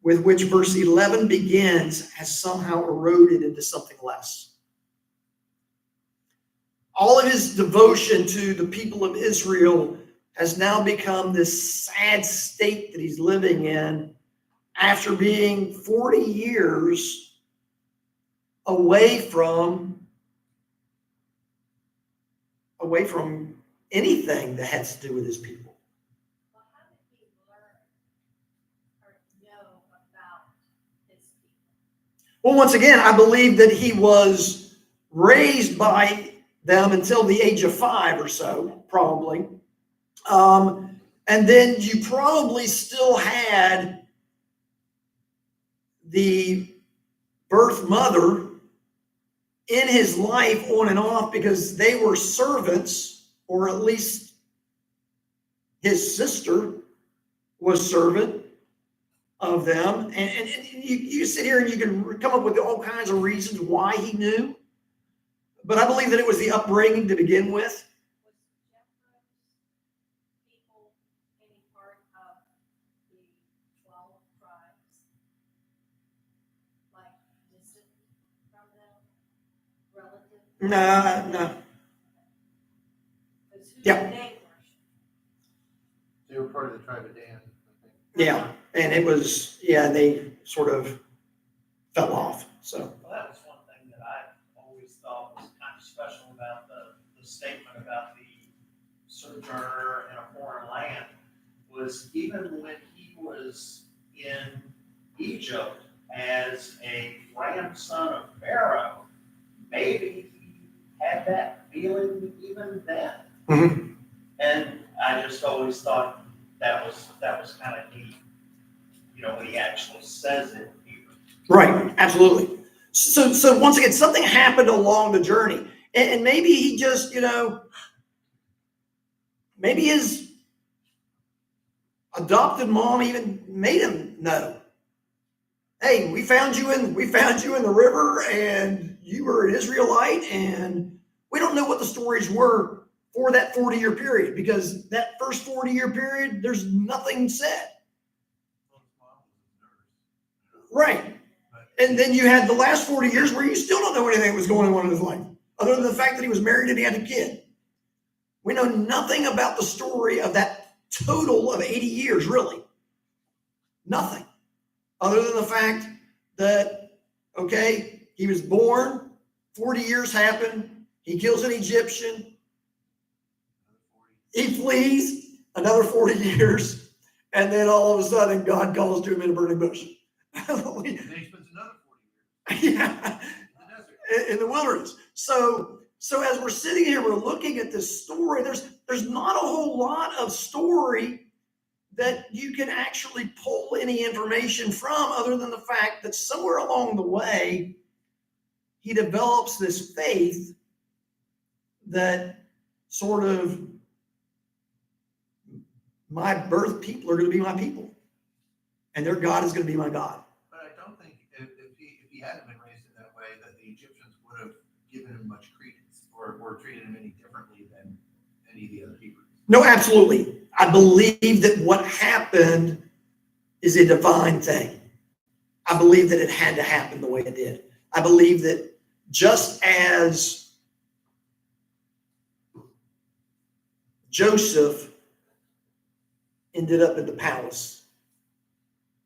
Speaker 1: with which verse 11 begins, has somehow eroded into something less. All of his devotion to the people of Israel has now become this sad state that he's living in after being 40 years away from anything that has to do with his people.
Speaker 2: Well, how did he learn or know about his people?
Speaker 1: Well, once again, I believe that he was raised by them until the age of 5 or so, probably. And then you probably still had the birth mother in his life on and off because they were servants, or at least his sister was servant of them. And you sit here and you can come up with all kinds of reasons why he knew. But I believe that it was the upbringing to begin with.
Speaker 2: Was Jethro's people any part of the 12 tribes? Like distant from them? Relative?
Speaker 1: No.
Speaker 2: Because who
Speaker 1: Yeah.
Speaker 2: did they worship?
Speaker 3: They were part of the tribe of Dan, I think.
Speaker 1: Yeah. And it was, they sort of fell off. So,
Speaker 6: Well, that was one thing that I always thought was kind of special about the statement about the sojourner in a foreign land, was even when he was in Egypt as a grandson of Pharaoh, maybe he had that feeling even then.
Speaker 1: mhm.
Speaker 6: And I just always thought that was kind of neat, when he actually says it here.
Speaker 1: Right, absolutely. So once again, something happened along the journey. And maybe he just, maybe his adopted mom even made him know. Hey, we found you in the river, and you were an Israelite, and we don't know what the stories were for that 40-year period, because that first 40-year period, there's nothing said. Right. And then you had the last 40 years where you still don't know anything that was going on in his life, other than the fact that he was married and he had a kid. We know nothing about the story of that total of 80 years, really. Nothing. Other than the fact that, he was born, 40 years happen, he kills an Egyptian, he flees another 40 years, and then all of a sudden God calls to him in a burning bush.
Speaker 3: And then he spends another 40 years
Speaker 1: Yeah,
Speaker 3: in the desert.
Speaker 1: in the wilderness. So as we're sitting here, we're looking at this story. There's not a whole lot of story that you can actually pull any information from, other than the fact that somewhere along the way, he develops this faith that sort of, my birth people are going to be my people, and their God is going to be my God.
Speaker 3: But I don't think if he hadn't been raised in that way, that the Egyptians would have given him much credence or treated him any differently than any of the other Hebrews.
Speaker 1: No, absolutely. I believe that what happened is a divine thing. I believe that it had to happen the way it did. I believe that just as Joseph ended up at the palace.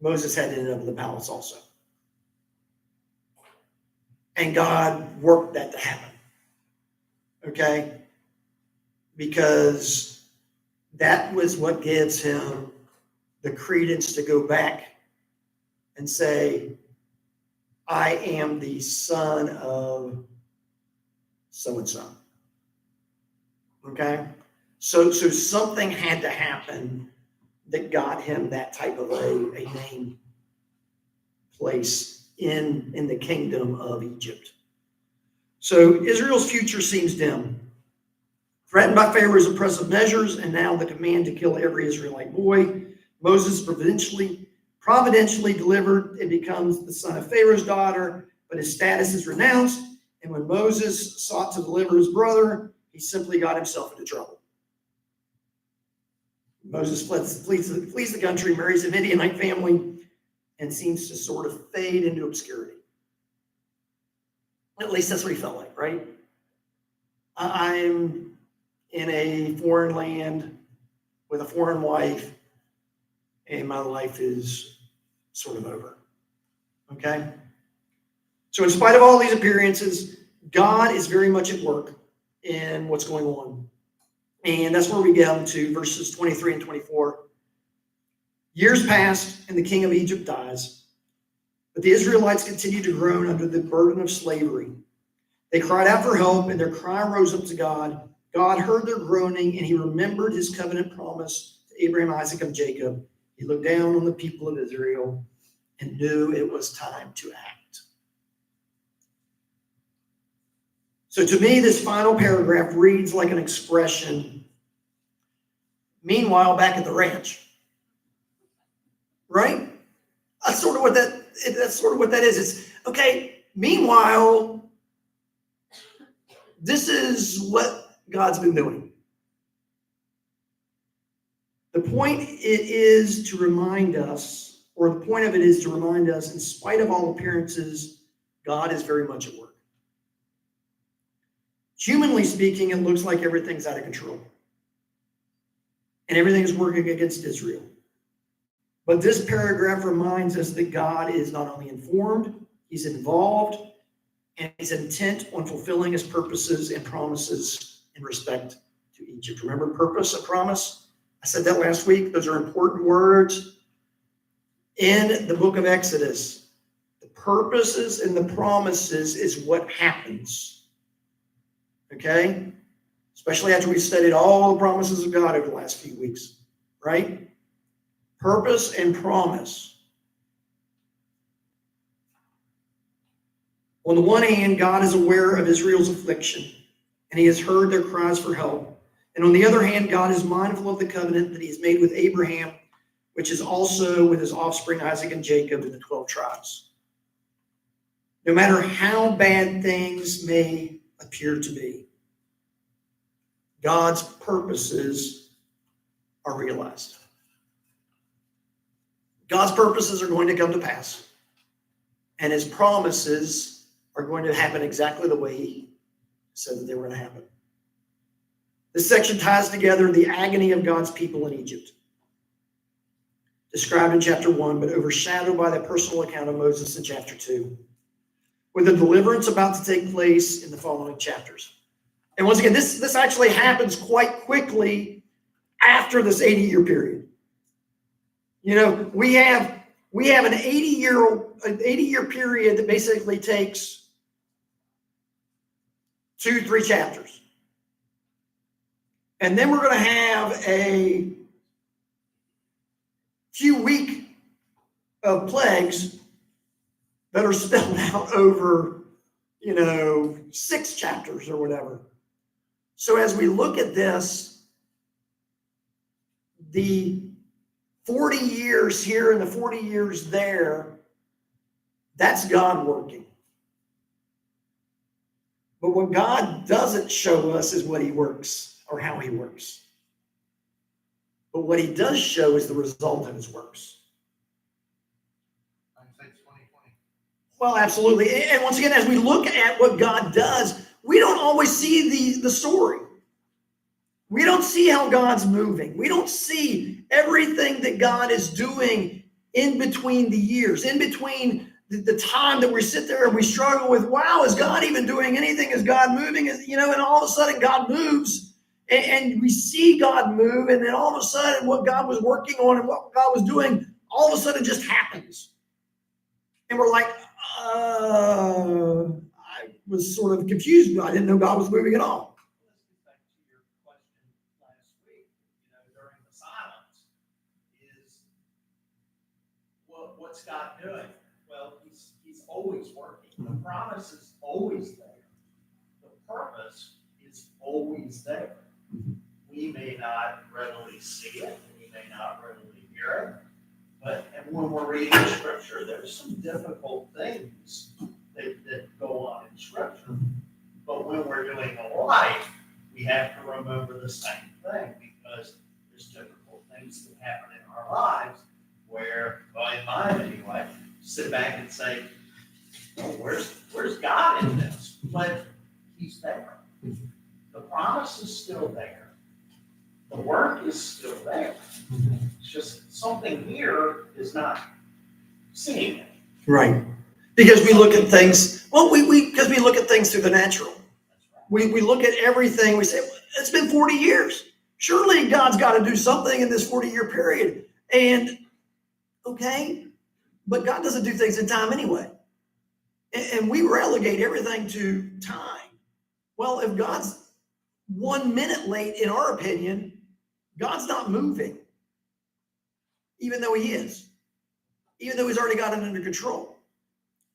Speaker 1: Moses had ended up in the palace also. And God worked that to happen. Okay? Because that was what gives him the credence to go back and say, I am the son of so-and-so. Okay? So something had to happen that got him that type of a name place in the kingdom of Egypt. So Israel's future seems dim. Threatened by Pharaoh's oppressive measures and now the command to kill every Israelite boy, Moses providentially delivered and becomes the son of Pharaoh's daughter, but his status is renounced. And when Moses sought to deliver his brother, he simply got himself into trouble. Moses flees the country, marries a Midianite family, and seems to sort of fade into obscurity. At least that's what he felt like, right? I'm in a foreign land with a foreign wife, and my life is sort of over. Okay? So in spite of all these appearances, God is very much at work in what's going on. And that's where we get to verses 23 and 24. Years pass, and the king of Egypt dies. But the Israelites continued to groan under the burden of slavery. They cried out for help, and their cry rose up to God. God heard their groaning, and he remembered his covenant promise to Abraham, Isaac, and Jacob. He looked down on the people of Israel and knew it was time to act. So to me, this final paragraph reads like an expression. Meanwhile, back at the ranch, right? That's sort of what that is. It's okay. Meanwhile, this is what God's been doing. The point of it is to remind us, in spite of all appearances, God is very much at work. Humanly speaking, it looks like everything's out of control. And everything is working against Israel. But this paragraph reminds us that God is not only informed, he's involved, and he's intent on fulfilling his purposes and promises in respect to Egypt. Remember purpose and promise? I said that last week. Those are important words in the book of Exodus. The purposes and the promises is what happens. Okay? Especially after we've studied all the promises of God over the last few weeks, right? Purpose and promise. On the one hand, God is aware of Israel's affliction, and he has heard their cries for help. And on the other hand, God is mindful of the covenant that he has made with Abraham, which is also with his offspring, Isaac and Jacob, and the 12 tribes. No matter how bad things may appear to be, God's purposes are realized. God's purposes are going to come to pass, and his promises are going to happen exactly the way he said that they were going to happen. This section ties together the agony of God's people in Egypt, described in chapter 1, but overshadowed by the personal account of Moses in chapter 2, with the deliverance about to take place in the following chapters. And once again, this actually happens quite quickly after this 80-year period. You know, we have an 80-year period that basically takes 2-3 chapters. And then we're going to have a few weeks of plagues that are spelled out over, 6 chapters or whatever. So as we look at this, the 40 years here and the 40 years there, that's God working. But what God doesn't show us is what he works or how he works. But what he does show is the result of his works.
Speaker 3: Hindsight's 2020.
Speaker 1: Well, absolutely. And once again, as we look at what God does, we don't always see the story. We don't see how God's moving. We don't see everything that God is doing in between the years, in between the time that we sit there and we struggle with, wow, is God even doing anything? Is God moving? And all of a sudden God moves and we see God move. And then all of a sudden what God was working on and what God was doing, all of a sudden just happens. And we're like, I was sort of confused. I didn't know God was moving at all.
Speaker 6: Let's get back to your question last week, during the silence, is what's God doing? Well, he's always working. The promise is always there. The purpose is always there. We may not readily see it, we may not readily hear it, and when we're reading scripture, there's some difficult things that go on in scripture. But when we're doing life, we have to remember the same thing, because there's difficult things that happen in our lives where, well, in mine anyway, sit back and say, well, where's God in this? But he's there. The promise is still there. The work is still there. It's just something here is not seeing it.
Speaker 1: Right. Because we look at things, because we look at things through the natural. We look at everything, we say, well, it's been 40 years. Surely God's got to do something in this 40-year period. And, okay, but God doesn't do things in time anyway. And we relegate everything to time. Well, if God's 1 minute late, in our opinion, God's not moving, even though he is, even though he's already got it under control.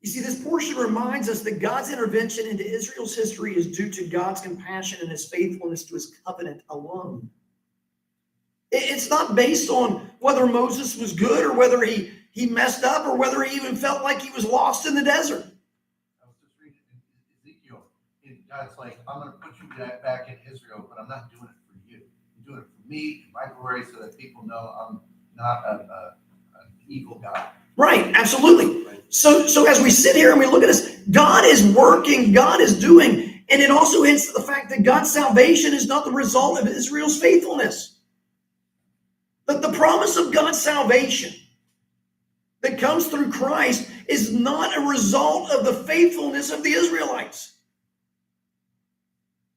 Speaker 1: You see, this portion reminds us that God's intervention into Israel's history is due to God's compassion and his faithfulness to his covenant alone. It's not based on whether Moses was good or whether he messed up or whether he even felt like he was lost in the desert.
Speaker 3: I was just reading in Ezekiel, and God's like, I'm going to put you back in Israel, but I'm not doing it for you. I'm doing it for me, my glory, so that people know I'm not an evil God.
Speaker 1: Right, absolutely. So as we sit here and we look at this, God is working, God is doing, and it also hints to the fact that God's salvation is not the result of Israel's faithfulness. But the promise of God's salvation that comes through Christ is not a result of the faithfulness of the Israelites.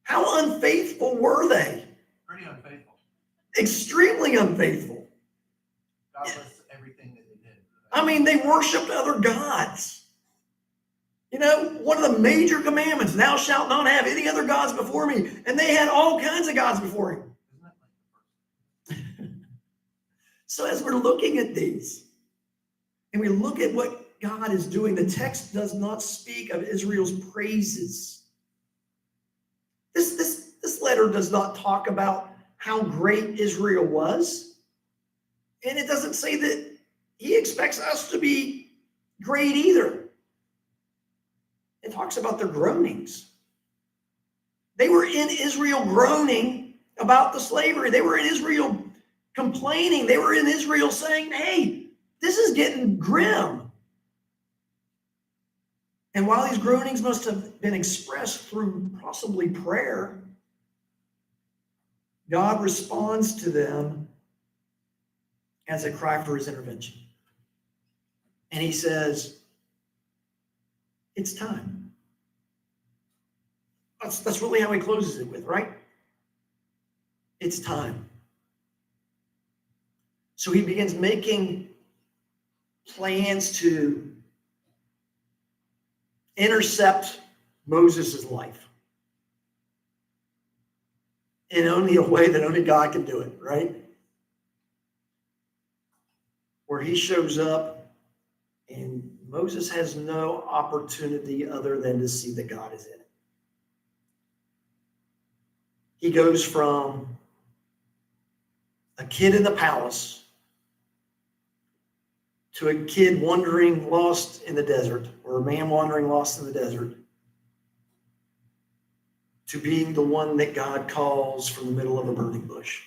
Speaker 1: How unfaithful were they?
Speaker 3: Pretty unfaithful.
Speaker 1: Extremely unfaithful.
Speaker 3: God was everything that they did.
Speaker 1: I mean, they worshiped other gods. One of the major commandments, thou shalt not have any other gods before me. And they had all kinds of gods before him.
Speaker 3: Isn't that like the first?
Speaker 1: So as we're looking at these, and we look at what God is doing, the text does not speak of Israel's praises. This letter does not talk about how great Israel was. And it doesn't say that he expects us to be great either. It talks about their groanings. They were in Israel groaning about the slavery. They were in Israel complaining. They were in Israel saying, hey, this is getting grim. And while these groanings must have been expressed through possibly prayer, God responds to them as a cry for his intervention. And he says, it's time. That's really how he closes it with, right? It's time. So he begins making plans to intercept Moses' life in only a way that only God can do it, right? Where he shows up and Moses has no opportunity other than to see that God is in it. He goes from a kid in the palace to a kid wandering lost in the desert, or a man wandering lost in the desert, to being the one that God calls from the middle of a burning bush.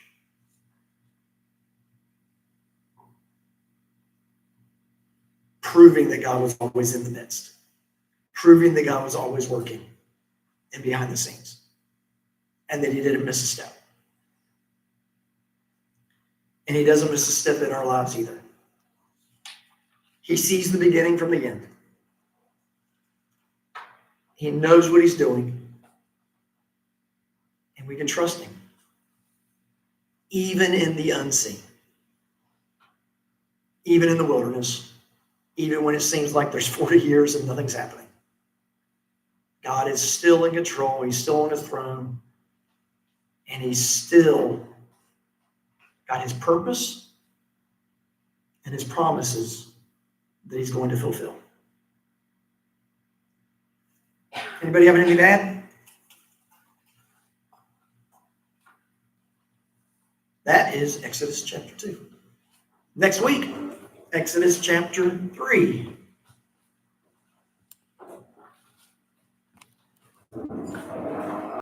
Speaker 1: Proving that God was always in the midst. Proving that God was always working and behind the scenes. And that he didn't miss a step. And he doesn't miss a step in our lives either. He sees the beginning from the end. He knows what he's doing. And we can trust him. Even in the unseen. Even in the wilderness. Even when it seems like there's 40 years and nothing's happening. God is still in control. He's still on his throne. And he's still got his purpose and his promises that he's going to fulfill. Anybody have anything to add? That is Exodus chapter 2. Next week, Exodus chapter 3.